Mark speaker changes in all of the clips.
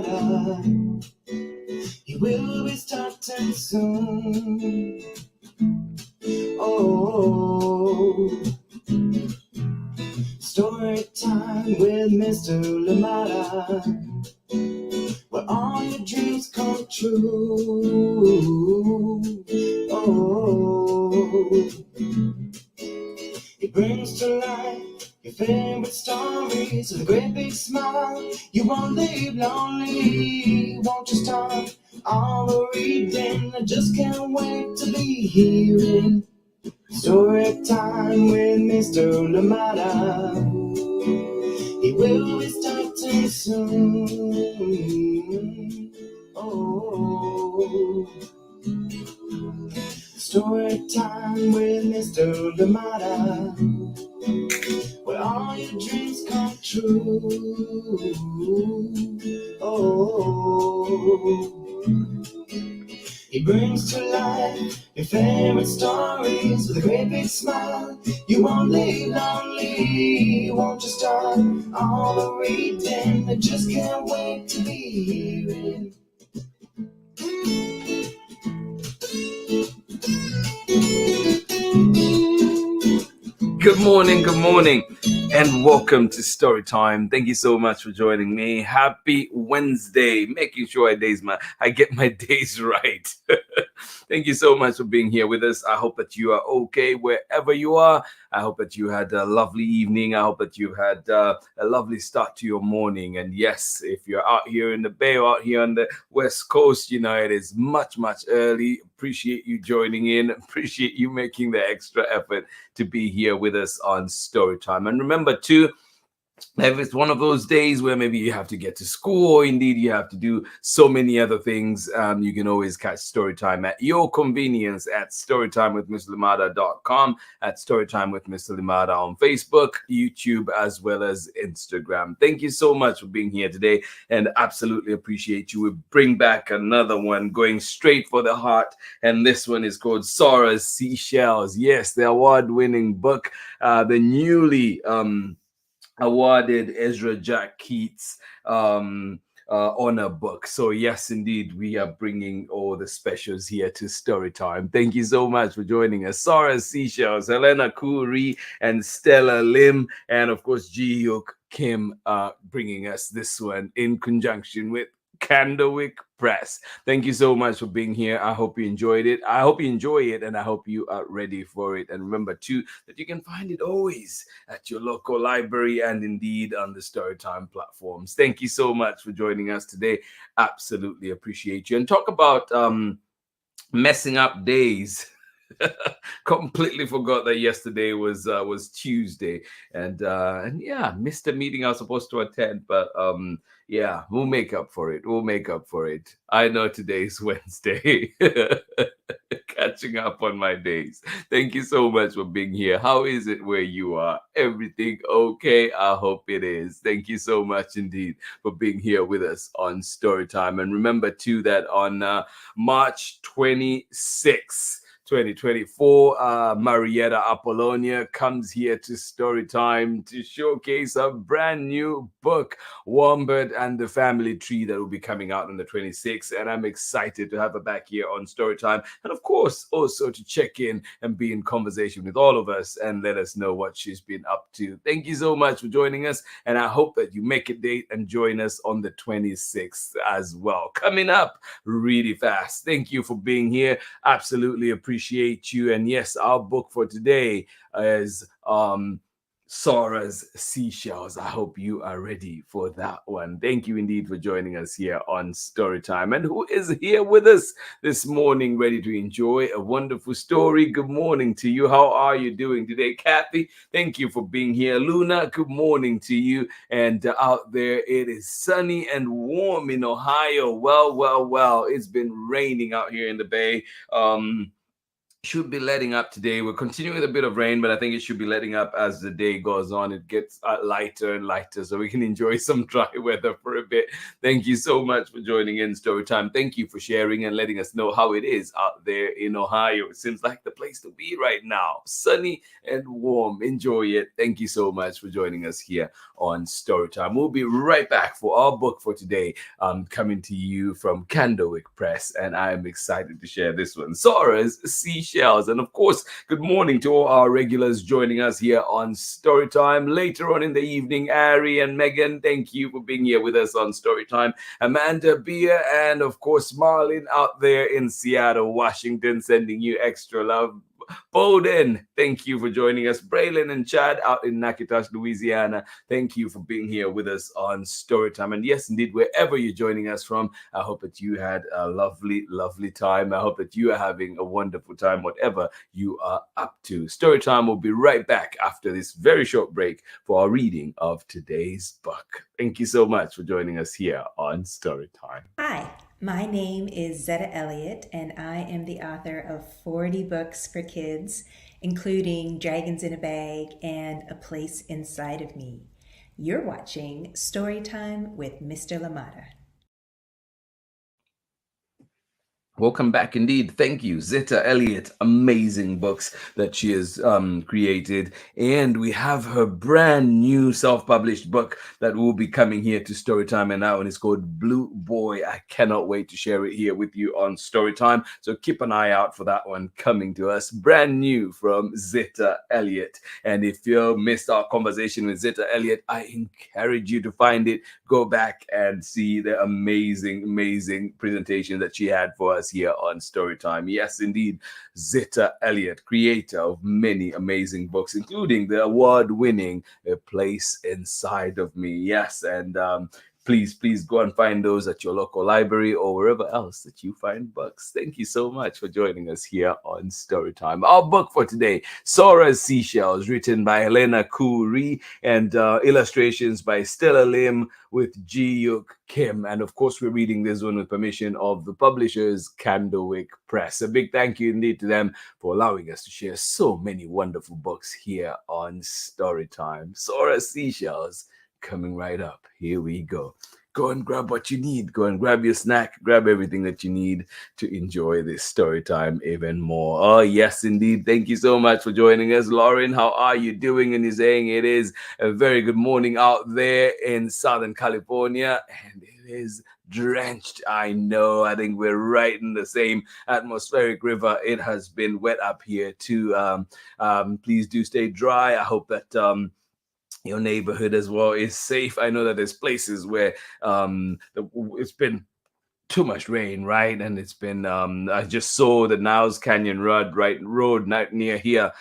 Speaker 1: Limata. He will be starting soon. Oh, story time with Mr. Limata, where all your dreams come true. Oh, he brings to life your favorite stories with a great big smile. You won't leave lonely, won't you start all the reading? I just can't wait to be hearing story time with Mr. Limata. He will be starting soon. Oh, story time with Mr. Limata, where all your dreams come true. Oh, he brings to life your favorite stories with a great big smile. You won't leave lonely, won't you start all the reading? I just can't wait to be hearing. Good morning, and welcome to Storytime. Thank you so much for joining me. Happy Wednesday. Making sure I get my days right. Thank you so much for being here with us. I hope that you are okay wherever you are. I hope that you had a lovely evening. I hope that you had a lovely start to your morning. And yes, if you're out here in the Bay or out here on the West Coast, you know, it is much early. Appreciate you joining in. Appreciate you making the extra effort to be here with us on Storytime. And remember too, if it's one of those days where maybe you have to get to school or indeed you have to do so many other things, you can always catch Storytime at your convenience at storytimewithmrlimata.com, at Storytime with Mr. Limata on Facebook, YouTube, as well as Instagram. Thank you so much for being here today and absolutely appreciate you. We bring back another one going straight for the heart, and this one is called SORA'S SEASHELLS. Yes, the award-winning book, the newly awarded Ezra Jack Keats honor book. So yes, indeed, we are bringing all the specials here to Storytime. Thank you so much for joining us. SORA'S SEASHELLS, HELENA KU RHEE and Stella Lim, and of course JI-HYUK Kim bringing us this one in conjunction with Candlewick Press. Thank you so much for being here. I hope you enjoyed it. I hope you enjoy it, and I hope you are ready for it. And remember too that you can find it always at your local library and indeed on the Storytime platforms. Thank you so much for joining us today. Absolutely appreciate you. And talk about messing up days. Completely forgot that yesterday was Tuesday, and yeah, missed a meeting I was supposed to attend, but yeah, we'll make up for it. I know today's Wednesday. Catching up on my days. Thank you so much for being here. How is it where you are? Everything okay? I hope it is. Thank you so much indeed for being here with us on Storytime. And remember too that on March 26th, 2024, Marietta Apollonia comes here to Storytime to showcase a brand new book, Wombat and the Family Tree, that will be coming out on the 26th. And I'm excited to have her back here on Storytime. And of course, also to check in and be in conversation with all of us and let us know what she's been up to. Thank you so much for joining us. And I hope that you make a date and join us on the 26th as well. Coming up really fast. Thank you for being here. Absolutely appreciate you. And yes, our book for today is SORA'S SEASHELLS. I hope you are ready for that one. Thank you indeed for joining us here on Storytime. And who is here with us this morning, ready to enjoy a wonderful story? Good morning to you. How are you doing today? Kathy, thank you for being here. Luna, good morning to you. And out there, it is sunny and warm in Ohio. Well, it's been raining out here in the Bay. should be letting up today. We're continuing with a bit of rain, but I think it should be letting up as the day goes on. It gets lighter and lighter, so we can enjoy some dry weather for a bit. Thank you so much for joining in Storytime. Thank you for sharing and letting us know how it is out there in Ohio. It seems like the place to be right now. Sunny and warm. Enjoy it. Thank you so much for joining us here on Storytime. We'll be right back for our book for today, coming to you from Candlewick Press, and I am excited to share this one. SORA'S Seashells. And of course, good morning to all our regulars joining us here on Storytime. Later on in the evening, Ari and Megan, thank you for being here with us on Storytime. Amanda, Bia, and of course, Marlin out there in Seattle, Washington, sending you extra love. Bowden, thank you for joining us. Braylon and Chad out in Natchitoches, Louisiana, thank you for being here with us on Storytime. And yes, indeed, wherever you're joining us from, I hope that you had a lovely, lovely time. I hope that you are having a wonderful time, whatever you are up to. Storytime will be right back after this very short break for our reading of today's book. Thank you so much for joining us here on Storytime.
Speaker 2: Hi, my name is Zetta Elliott, and I am the author of 40 books for kids, including Dragons in a Bag and A Place Inside of Me. You're watching Storytime with Mr. Limata.
Speaker 1: Welcome back indeed. Thank you, Zetta Elliott. Amazing books that she has created. And we have her brand new self-published book that will be coming here to Storytime, and that one is called Blue Boy. I cannot wait to share it here with you on Storytime. So keep an eye out for that one coming to us. Brand new from Zetta Elliott. And if you missed our conversation with Zetta Elliott, I encourage you to find it. Go back and see the amazing presentation that she had for us here on Storytime. Yes, indeed, Zetta Elliott, creator of many amazing books, including the award-winning A Place Inside of Me. Yes, and please go and find those at your local library or wherever else that you find books. Thank you so much for joining us here on Storytime. Our book for today, SORA'S Seashells, written by HELENA KU RHEE and illustrations by Stella Lim with Ji-HYUK Kim. And of course, we're reading this one with permission of the publishers, Candlewick Press. A big thank you indeed to them for allowing us to share so many wonderful books here on Storytime. SORA'S Seashells, coming right up. Here we go. Go and grab what you need. Go and grab your snack. Grab everything that you need to enjoy this story time even more. Oh, yes, indeed. Thank you so much for joining us. Lauren, how are you doing? And you're saying it is a very good morning out there in Southern California. And it is drenched. I know. I think we're right in the same atmospheric river. It has been wet up here too. Please do stay dry. I hope that your neighborhood as well is safe. I know that there's places where it's been too much rain, right? And it's been I just saw the Niles Canyon Road right near here.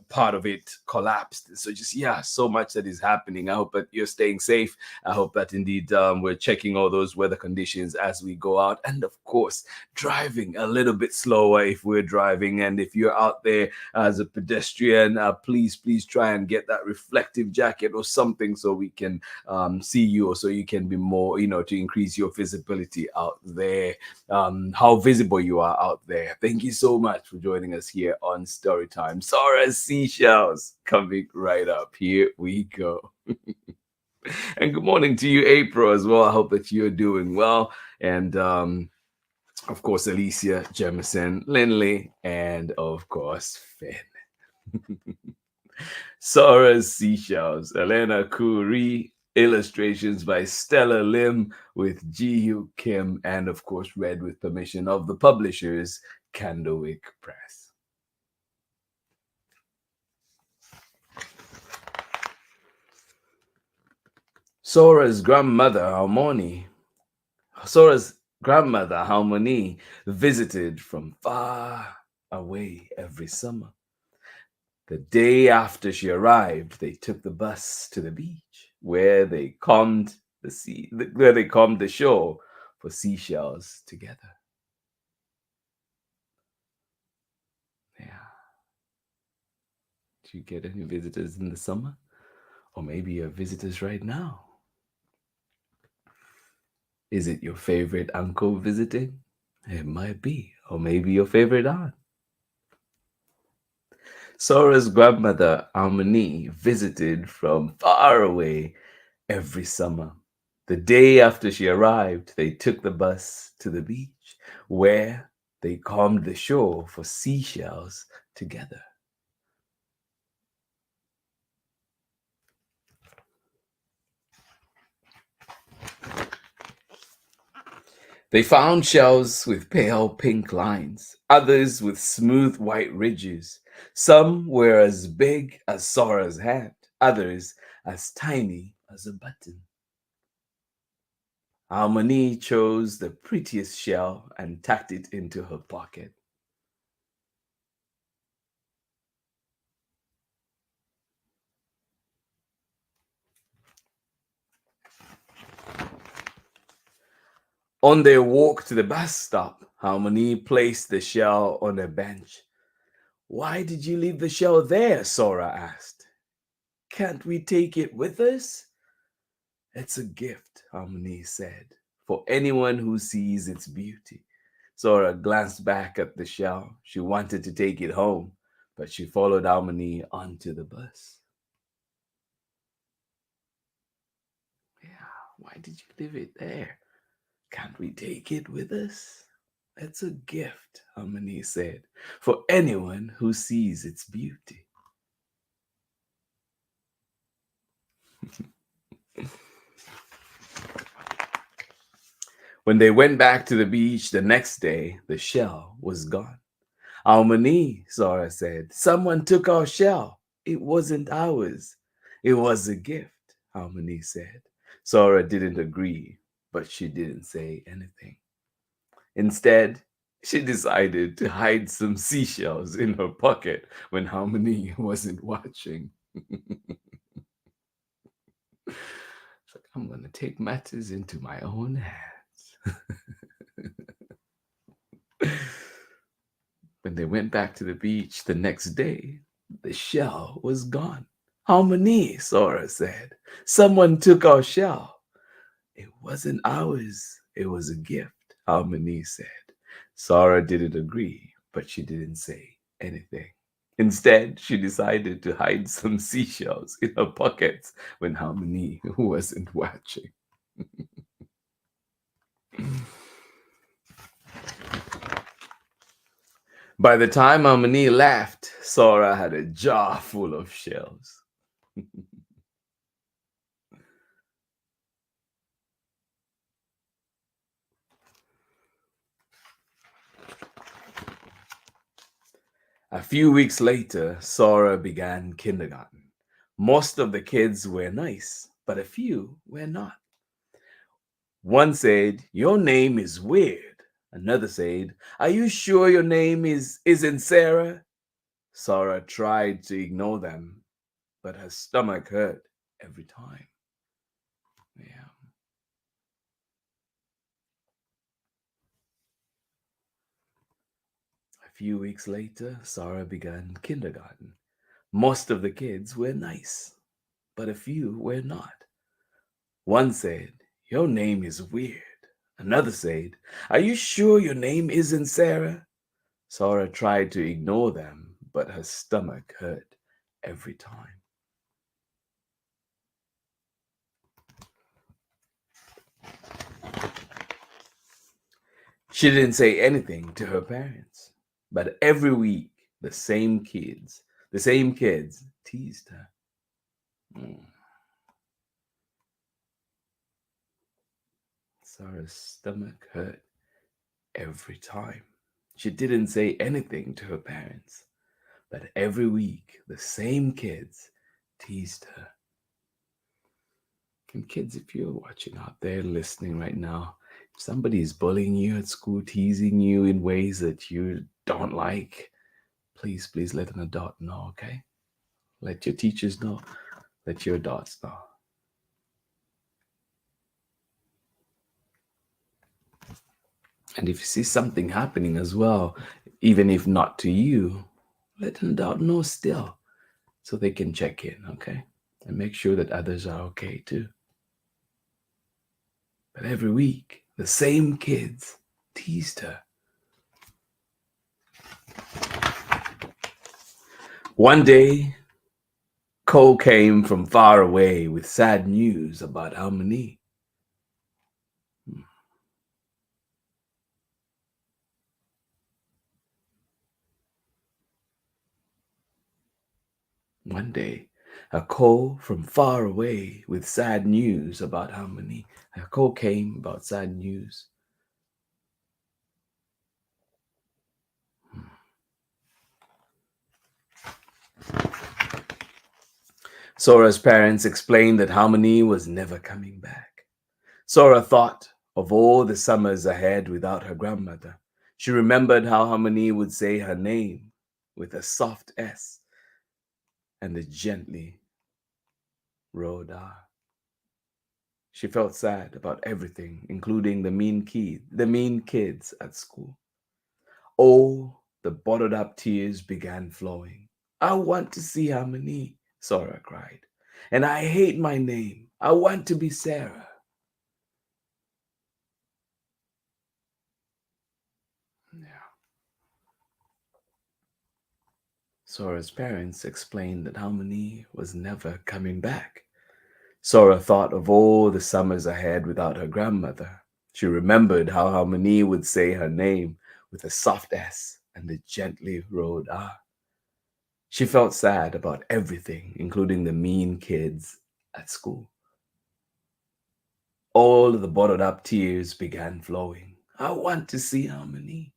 Speaker 1: Part of it collapsed. So just, yeah, so much that is happening. I hope that you're staying safe. I hope that indeed we're checking all those weather conditions as we go out, and of course driving a little bit slower if we're driving. And if you're out there as a pedestrian, please try and get that reflective jacket or something so we can see you, or so you can be more, to increase your visibility out there, how visible you are out there. Thank you so much for joining us here on Storytime. SORA'S Seashells, coming right up. Here we go. And good morning to you, April, as well. I hope that you're doing well. And of course, Alicia, Jemison, Lindley, and of course, Finn. SORA'S Seashells, HELENA KU RHEE, illustrations by Stella Lim with Ji-HYUK Kim, and of course read with permission of the publishers, Candlewick Press. Sora's grandmother Halmoni visited from far away every summer. The day after she arrived, they took the bus to the beach, where they combed the shore for seashells together. Yeah. Do you get any visitors in the summer? Or maybe you're visitors right now. Is it your favorite uncle visiting? It might be. Or maybe your favorite aunt. Sora's grandmother, Halmoni, visited from far away every summer. The day after she arrived, they took the bus to the beach, where they combed the shore for seashells together. They found shells with pale pink lines, others with smooth white ridges. Some were as big as Sora's hand, others as tiny as a button. Halmoni chose the prettiest shell and tucked it into her pocket. On their walk to the bus stop, Halmoni placed the shell on a bench. "Why did you leave the shell there?" Sora asked. "Can't we take it with us?" "It's a gift," Halmoni said, "for anyone who sees its beauty." Sora glanced back at the shell. She wanted to take it home, but she followed Halmoni onto the bus. "Yeah, why did you leave it there? Can't we take it with us?" "It's a gift," Halmoni said, "for anyone who sees its beauty." When they went back to the beach the next day, the shell was gone. "Halmoni," Sora said, "someone took our shell. It wasn't ours." "It was a gift," Halmoni said. Sora didn't agree, but she didn't say anything. Instead, she decided to hide some seashells in her pocket when Halmoni wasn't watching. It's like, I'm going to take matters into my own hands. When they went back to the beach the next day, the shell was gone. "Halmoni," Sora said, "someone took our shell." "It wasn't ours. It was a gift," Halmoni said. Sora didn't agree, but she didn't say anything. Instead, she decided to hide some seashells in her pockets when Halmoni wasn't watching. By the time Halmoni left, Sora had a jar full of shells. A few weeks later, Sora began kindergarten. Most of the kids were nice, but a few were not. One said, "Your name is weird." Another said, "Are you sure your name isn't Sarah?" Sora tried to ignore them, but her stomach hurt every time. Yeah. A few weeks later, Sora began kindergarten. Most of the kids were nice, but a few were not. One said, "Your name is weird." Another said, "Are you sure your name isn't Sarah?" Sora tried to ignore them, but her stomach hurt every time. She didn't say anything to her parents, but every week the same kids teased her. Mm. Sarah's stomach hurt every time. She didn't say anything to her parents, but every week the same kids teased her. And kids, if you're watching out there listening right now, if somebody is bullying you at school, teasing you in ways that you don't like, please let an adult know, okay? Let your teachers know. Let your adults know. And if you see something happening as well, even if not to you, let an adult know still so they can check in, okay? And make sure that others are okay too. But every week, the same kids teased her. One day, Cole came from far away with sad news about Halmoni. One day, a call from far away with sad news about Halmoni. A call came about sad news. Sora's parents explained that Halmoni was never coming back. Sora thought of all the summers ahead without her grandmother. She remembered how Halmoni would say her name with a soft S and a gently rolled R. She felt sad about everything, including the mean kids at school. Oh, the bottled up tears began flowing. I want to see Halmoni, Sora cried. And I hate my name. I want to be Sarah. Yeah. Sora's parents explained that Halmoni was never coming back. Sora thought of all the summers ahead without her grandmother. She remembered how Halmoni would say her name with a soft S and a gently rolled R. She felt sad about everything, including the mean kids at school. All the bottled up tears began flowing. I want to see Halmoni,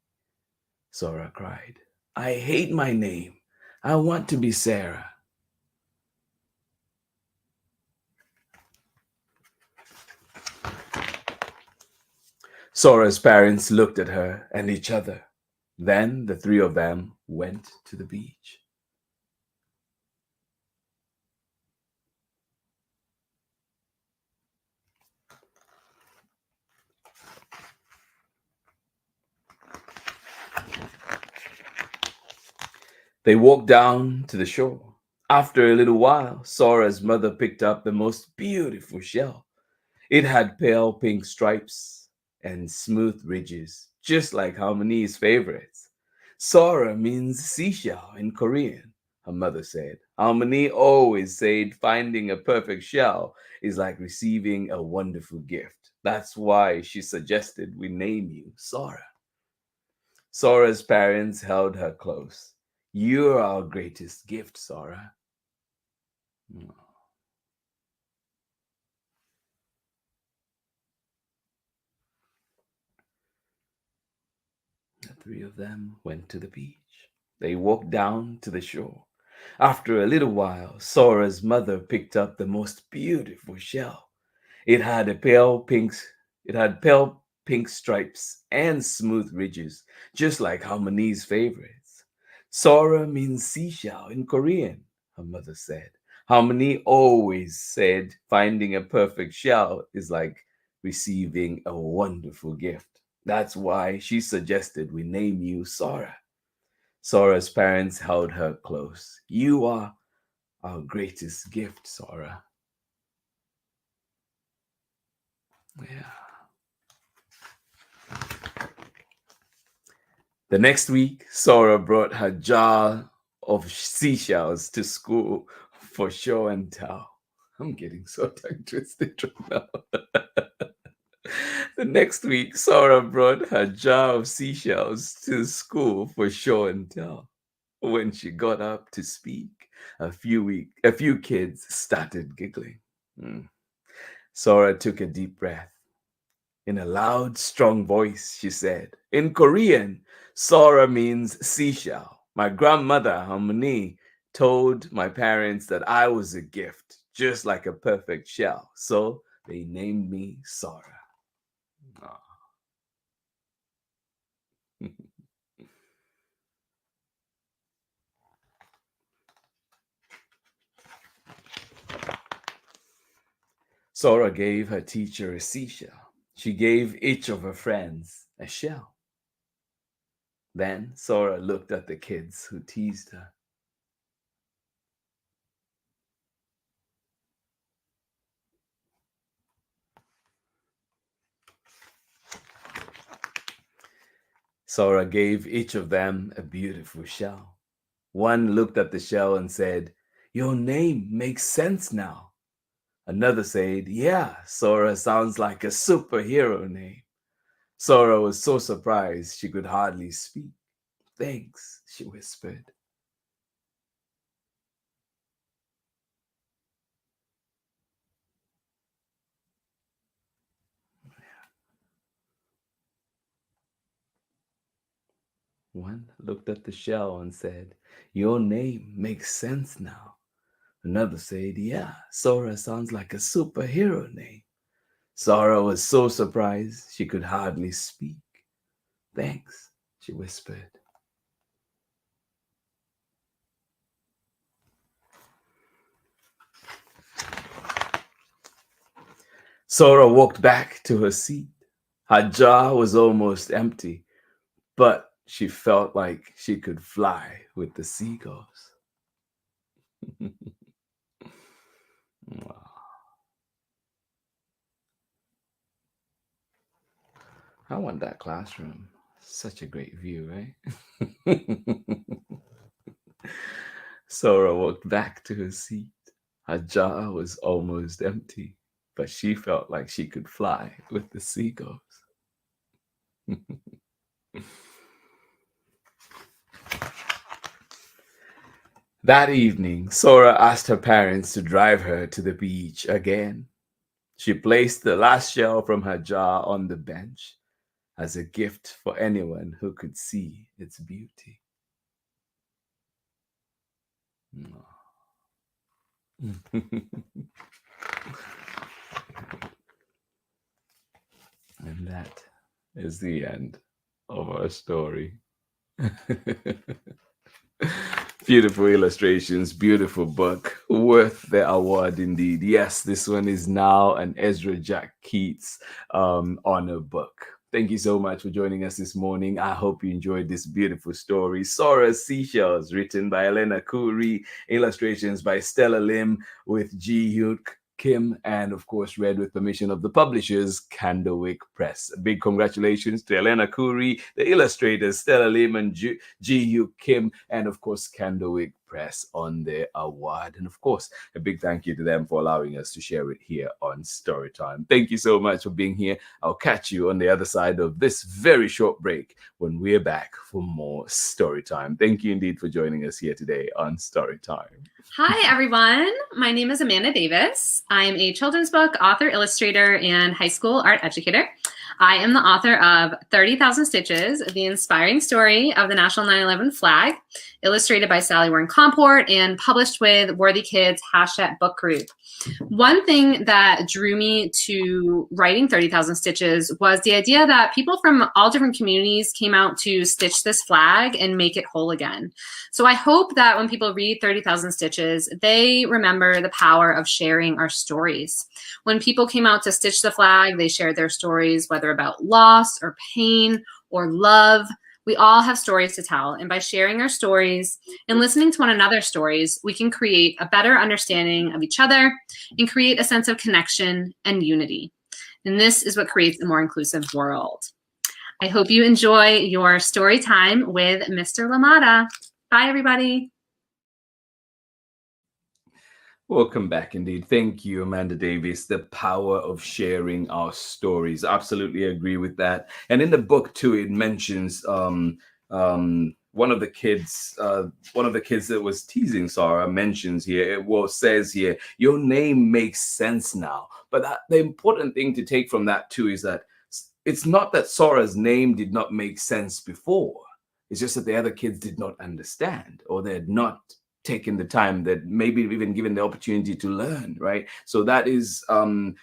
Speaker 1: Sora cried. I hate my name. I want to be Sarah. Sora's parents looked at her and each other. Then the three of them went to the beach. They walked down to the shore. After a little while, Sora's mother picked up the most beautiful shell. It had pale pink stripes and smooth ridges, just like Halmoni's favorites. Sora means seashell in Korean, her mother said. Halmoni always said finding a perfect shell is like receiving a wonderful gift. That's why she suggested we name you Sora. Sora's parents held her close. You're our greatest gift, Sora. The three of them went to the beach. They walked down to the shore. After a little while, Sora's mother picked up the most beautiful shell. It had a pale pink it had pale pink stripes and smooth ridges, just like Harmony's favorites. Sora means seashell in Korean, her mother said. Harmony always said finding a perfect shell is like receiving a wonderful gift. That's why she suggested we name you Sora. Sora's parents held her close. You are our greatest gift, Sora. Yeah. The next week, Sora brought her jar of seashells to school for show and tell. I'm getting so tongue twisted right now. The next week, Sora brought her jar of seashells to school for show and tell. When she got up to speak, a few kids started giggling. Mm. Sora took a deep breath. In a loud, strong voice, she said, in Korean, Sora means seashell. My grandmother, Halmoni, told my parents that I was a gift, just like a perfect shell. So they named me Sora. Aw. Sora gave her teacher a seashell. She gave each of her friends a shell. Then Sora looked at the kids who teased her. Sora gave each of them a beautiful shell. One looked at the shell and said, "Your name makes sense now." Another said, "Yeah, Sora sounds like a superhero name." Sora was so surprised she could hardly speak. "Thanks," she whispered. One looked at the shell and said, "Your name makes sense now." Another said, "Yeah, Sora sounds like a superhero name." Sora was so surprised she could hardly speak. "Thanks," she whispered. Sora walked back to her seat. Her jar was almost empty, but she felt like she could fly with the seagulls. I want that classroom. Such a great view, right? Sora walked back to her seat. Her jar was almost empty, but she felt like she could fly with the seagulls. That evening, Sora asked her parents to drive her to the beach again. She placed the last shell from her jar on the bench as a gift for anyone who could see its beauty. And that is the end of our story. Beautiful illustrations, beautiful book, worth the award indeed. Yes, this one is now an Ezra Jack Keats honor book. Thank you so much for joining us this morning. I hope you enjoyed this beautiful story. SORA'S Seashells, written by HELENA KU RHEE, illustrations by Stella Lim with JI-HYUK Kim, and of course read with permission of the publishers, Candlewick Press. A big congratulations to HELENA KU RHEE, the illustrators Stella Lim and JI-HYUK Kim, and of course Candlewick Press on their award. And of course, a big thank you to them for allowing us to share it here on Storytime. Thank you so much for being here. I'll catch you on the other side of this very short break when we're back for more Storytime. Thank you indeed for joining us here today on Storytime.
Speaker 3: Hi, everyone. My name is Amanda Davis. I'm a children's book author, illustrator, and high school art educator. I am the author of 30,000 Stitches, the inspiring story of the National 9/11 flag, illustrated by Sally Warren Comport and published with Worthy Kids # book group. One thing that drew me to writing 30,000 Stitches was the idea that people from all different communities came out to stitch this flag and make it whole again. So I hope that when people read 30,000 Stitches, they remember the power of sharing our stories. When people came out to stitch the flag, they shared their stories, whether about loss or pain or love. We all have stories to tell, and by sharing our stories and listening to one another's stories, we can create a better understanding of each other and create a sense of connection and unity. And this is what creates a more inclusive world. I hope you enjoy your story time with Mr. Limata. Bye, everybody.
Speaker 1: Welcome back indeed. Thank you, Amanda Davis. The power of sharing our stories. Absolutely agree with that. And in the book too, it mentions one of the kids that was teasing Sora mentions here, says here, your name makes sense now. But the important thing to take from that too is that it's not that Sora's name did not make sense before. It's just that the other kids did not understand, or they had not taken the time, that maybe even given the opportunity to learn, right? So that is, I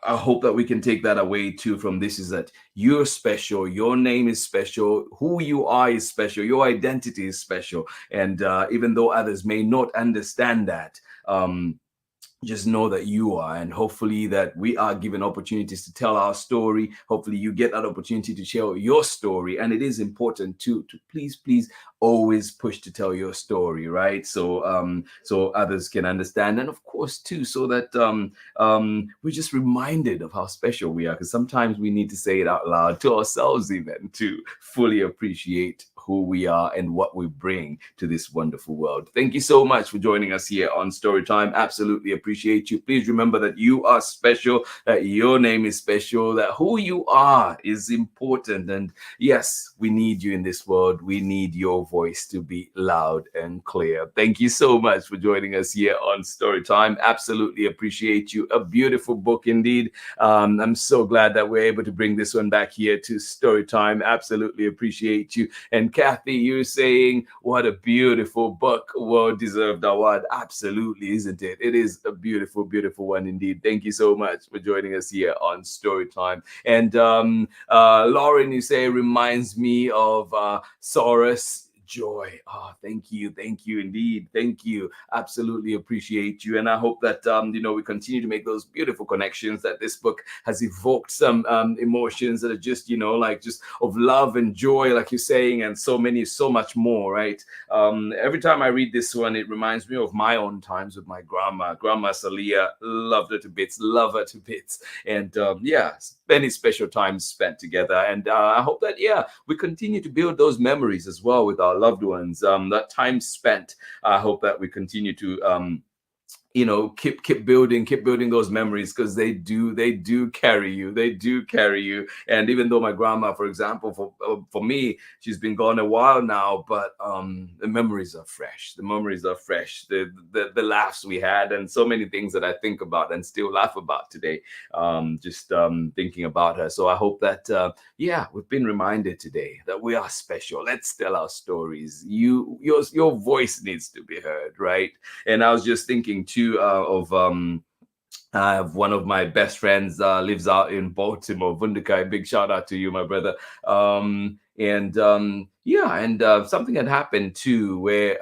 Speaker 1: hope that we can take that away too from this, is that you're special, your name is special, who you are is special, your identity is special. And even though others may not understand that, just know that you are, and hopefully that we are given opportunities to tell our story. Hopefully you get that opportunity to share your story, and it is important to please always push to tell your story, right? So so others can understand, and of course too, so that we're just reminded of how special we are, because sometimes we need to say it out loud to ourselves even to fully appreciate who we are and what we bring to this wonderful world. Thank you so much for joining us here on Storytime. Absolutely appreciate you. Please remember that you are special, that your name is special, that who you are is important. And yes, we need you in this world. We need your voice to be loud and clear. Thank you so much for joining us here on Storytime. Absolutely appreciate you. A beautiful book indeed. I'm so glad that we're able to bring this one back here to Storytime. Absolutely appreciate you. And Kathy, you're saying what a beautiful book, well-deserved award. Absolutely, isn't it? It is a beautiful, beautiful one indeed. Thank you so much for joining us here on Storytime. And Lauren, you say, reminds me of SORA'S joy. Oh, thank you indeed. Thank you. Absolutely appreciate you. And I hope that we continue to make those beautiful connections, that this book has evoked some emotions that are just just of love and joy, like you're saying, and so much more, right? Every time I read this one, it reminds me of my own times with my grandma Salia. Loved her to bits, love her to bits. And many special times spent together. And I hope that we continue to build those memories as well with our loved ones. That time spent, I hope that we continue to keep building those memories, because they do carry you. And even though my grandma, for example, for me, she's been gone a while now, but the memories are fresh. The laughs we had, and so many things that I think about and still laugh about today, just thinking about her. So I hope that we've been reminded today that we are special. Let's tell our stories. Your voice needs to be heard, right? And I was just thinking too I have one of my best friends lives out in Baltimore, Vundakai. Big shout out to you, my brother. Something had happened too, where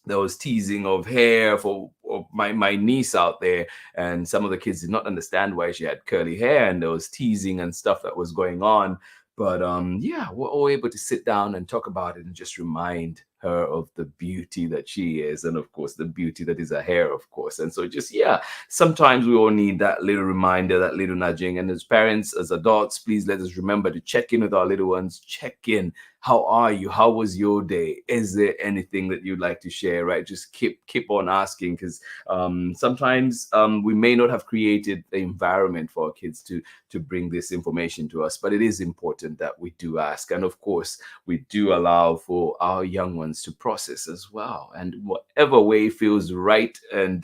Speaker 1: there was teasing of hair for my niece out there, and some of the kids did not understand why she had curly hair, and there was teasing and stuff that was going on. But we're all able to sit down and talk about it and just remind her of the beauty that she is, and of course the beauty that is her hair, of course. And so just sometimes we all need that little reminder, that little nudging. And as parents, as adults, please let us remember to check in with our little ones. Check in. How are you? How was your day? Is there anything that you'd like to share, right? Just keep on asking, because sometimes we may not have created the environment for our kids to bring this information to us, but it is important that we do ask. And of course, we do allow for our young ones to process as well. And whatever way feels right and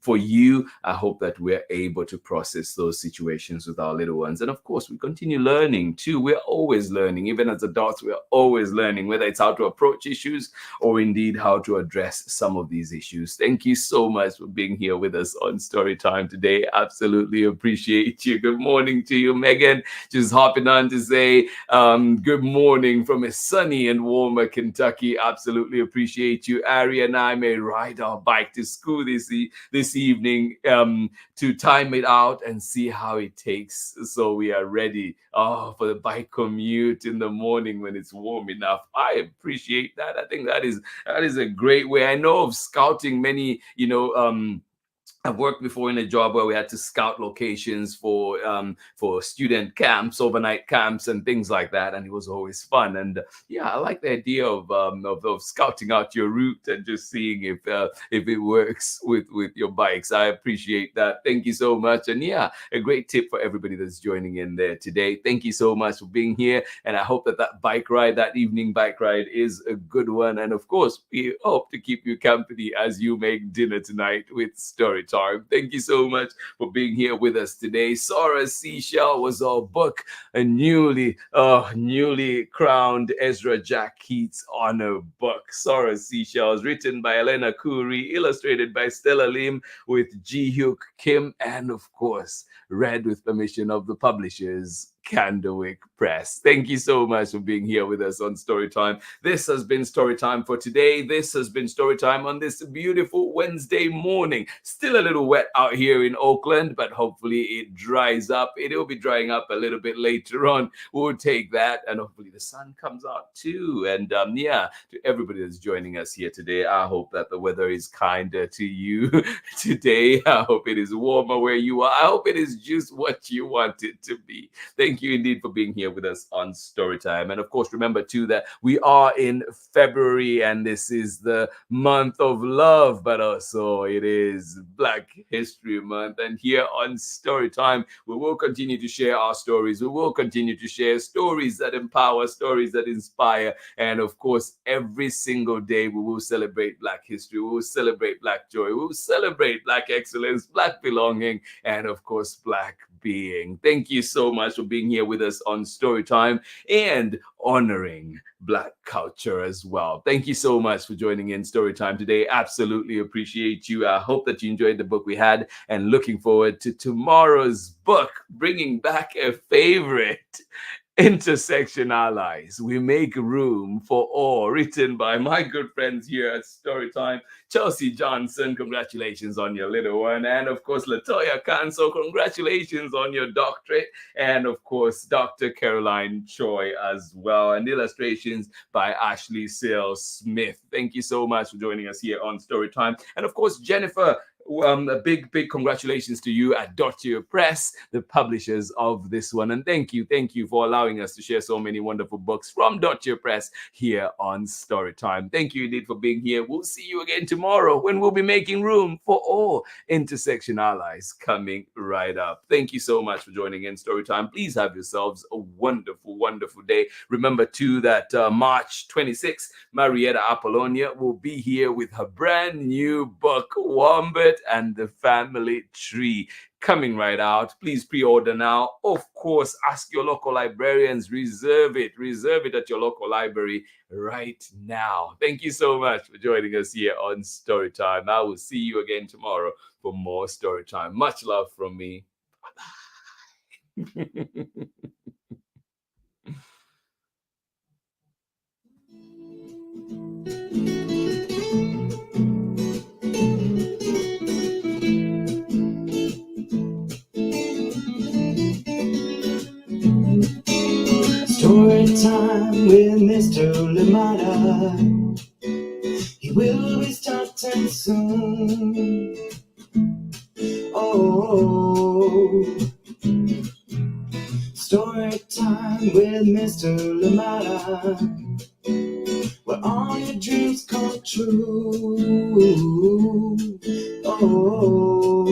Speaker 1: for you, I hope that we're able to process those situations with our little ones. And of course, we continue learning too. We're always learning. Even as adults, we're always learning, whether it's how to approach issues or indeed how to address some of these issues. Thank you so much for being here with us on Storytime today. Absolutely appreciate you. Good morning to you, Megan. Just hopping on to say good morning from a sunny and warmer Kentucky. Absolutely appreciate you. Ari and I may ride our bike to school this evening to time it out and see how it takes, so we are ready for the bike commute in the morning when it's warm enough. I appreciate that. I think that is a great way. I know of scouting many, I've worked before in a job where we had to scout locations for student camps, overnight camps, and things like that, and it was always fun. And I like the idea of scouting out your route and just seeing if it works with your bikes. I appreciate that. Thank you so much. And a great tip for everybody that's joining in there today. Thank you so much for being here, and I hope that evening bike ride is a good one. And of course, we hope to keep you company as you make dinner tonight with Storytime. Thank you so much for being here with us today. SORA'S Seashells was our book, a newly crowned Ezra Jack Keats honor book. SORA'S Seashells, written by HELENA KU RHEE, illustrated by Stella Lim, with JI-HYUK Kim, and of course, read with permission of the publishers, Candlewick Press. Thank you so much for being here with us on Storytime. This has been Storytime for today. This has been Storytime on this beautiful Wednesday morning. Still a little wet out here in Oakland, but hopefully it dries up. It'll be drying up a little bit later on. We'll take that, and hopefully the sun comes out too. And to everybody that's joining us here today, I hope that the weather is kinder to you today. I hope it is warmer where you are. I hope it is just what you want it to be. Thank Thank you indeed for being here with us on Storytime. And of course, remember too that we are in February and this is the month of love, but also it is Black History Month. And here on Storytime, we will continue to share our stories. We will continue to share stories that empower, stories that inspire. And of course, every single day we will celebrate Black history. We will celebrate Black joy. We will celebrate Black excellence, Black belonging, and of course, Black being. Thank you so much for being here with us on Storytime and honoring Black culture as well. Thank you so much for joining in Storytime today. Absolutely appreciate you. I hope that you enjoyed the book we had and looking forward to tomorrow's book, bringing back a favorite. Intersection Allies, We Make Room for All, written by my good friends here at Storytime. Chelsea Johnson, congratulations on your little one. And of course, Latoya Kanso, congratulations on your doctorate. And of course, Dr. Caroline Choi as well. And illustrations by Ashley Sales Smith. Thank you so much for joining us here on Storytime. And of course, Jennifer, a big congratulations to you at Dottier Press, the publishers of this one. And thank you for allowing us to share so many wonderful books from Dottier Press here on Storytime. Thank you indeed for being here. We'll see you again tomorrow when we'll be making room for all intersection allies coming right up. Thank you so much for joining in Storytime. Please have yourselves a wonderful day. Remember too that March 26th, Marietta Apollonia will be here with her brand new book, Wombat and the Family Tree, coming right out. Please pre-order now. Of course, ask your local librarians, reserve it at your local library right now. Thank you so much for joining us here on Storytime. I will see you again tomorrow for more Storytime. Much love from me. Bye-bye.
Speaker 4: Story time with Mr. Limata. He will be starting soon. Oh, story time with Mr. Limata, where all your dreams come true. Oh,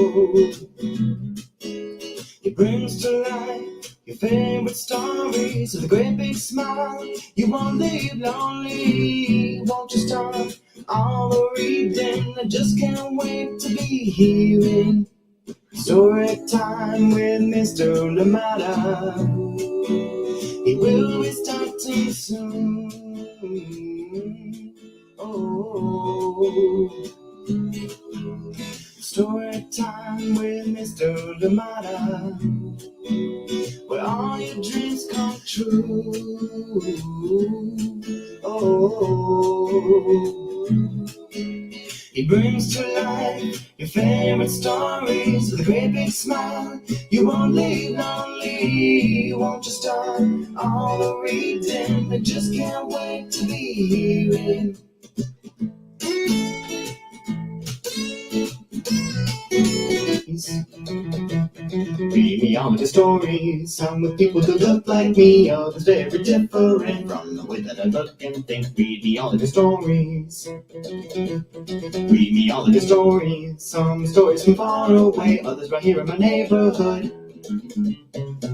Speaker 4: he brings to life your favorite stories with a great big smile. You won't leave lonely, won't you start all the reading? I just can't wait to be hearing story time with Mr. Limata. He will be starting soon. Oh, story time with Mr. Limata, where all your dreams come true. Oh, he brings to life your favorite stories with a great big smile. You won't leave lonely, won't you start all the reading? I just can't wait to be hearing. Read me all of the stories, some with people who look like me, others very different from the way that I look and think. Read me all of the stories. Read me all of the stories, some stories from far away, others right here in my neighborhood.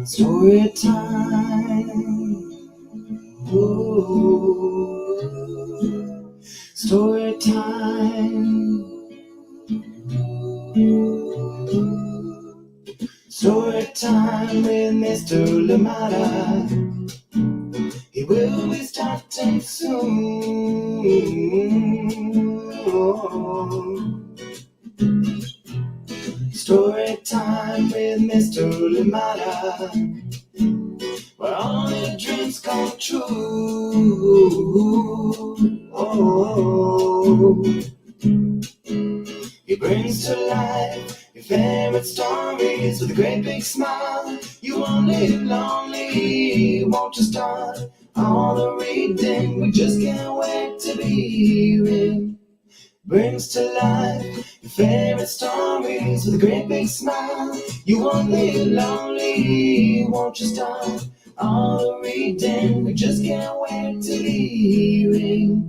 Speaker 4: Story time. Ooh. Story time. Story time with Mr. Limata. He will be starting soon. Oh. Story time with Mr. Limata, where all your dreams come true. Oh. He brings to life your favorite stories with a great big smile. You won't live lonely, won't you start all the reading? We just can't wait to be hearing. Brings to life your favorite stories with a great big smile. You won't live lonely, won't you start all the reading. We just can't wait to be hearing